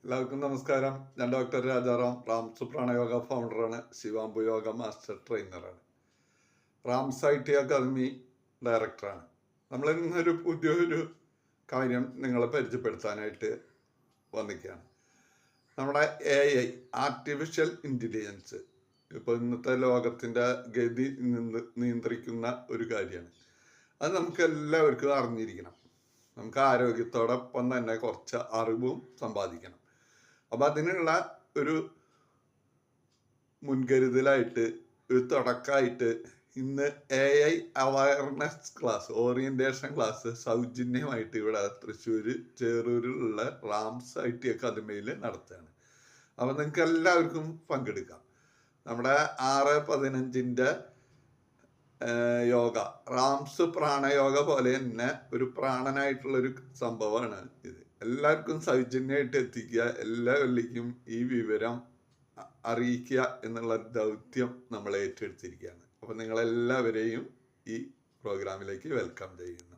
എല്ലാവർക്കും നമസ്കാരം. ഞാൻ ഡോക്ടർ രാജാറാം, റാംസ് പ്രാണയോഗ ഫൗണ്ടറാണ്, ശിവാംബു യോഗ മാസ്റ്റർ ട്രെയിനറാണ്, റാംസ് IT അക്കാദമി ഡയറക്ടറാണ്. നമ്മൾ ഇന്നൊരു പുതിയൊരു കാര്യം നിങ്ങളെ പരിചയപ്പെടുത്താനായിട്ട് വന്നിരിക്കുകയാണ്. നമ്മുടെ AI, ആർട്ടിഫിഷ്യൽ ഇൻ്റലിജൻസ്, ഇപ്പോൾ ഇന്നത്തെ ലോകത്തിൻ്റെ ഗതി നിയന്ത്രിക്കുന്ന ഒരു കാര്യമാണ്. അത് നമുക്ക് എല്ലാവർക്കും അറിഞ്ഞിരിക്കണം. നമുക്ക് ആരോഗ്യത്തോടൊപ്പം തന്നെ കുറച്ച് അറിവും സമ്പാദിക്കണം. അപ്പം അതിനുള്ള ഒരു മുൻകരുതലായിട്ട്, ഒരു തുടക്കമായിട്ട് ഇന്ന് AI awareness class, orientation class സൗജന്യമായിട്ട് ഇവിടെ തൃശ്ശൂർ ചേറൂരിലുള്ള റാംസ് IT അക്കാദമിയിൽ നടത്തുകയാണ്. അപ്പം നിങ്ങൾക്ക് എല്ലാവർക്കും പങ്കെടുക്കാം. നമ്മുടെ 6-15 യോഗ, റാംസ് പ്രാണയോഗ പോലെ തന്നെ ഒരു പ്രാണനായിട്ടുള്ളൊരു സംഭവമാണ് ഇത്. എല്ലാവർക്കും സൗജന്യമായിട്ട് എത്തിക്കുക, എല്ലാ വെള്ളിക്കും ഈ വിവരം അറിയിക്കുക എന്നുള്ള ദൗത്യം നമ്മൾ ഏറ്റെടുത്തിരിക്കുകയാണ്. അപ്പം നിങ്ങളെല്ലാവരെയും ഈ പ്രോഗ്രാമിലേക്ക് വെൽക്കം ചെയ്യുന്നു.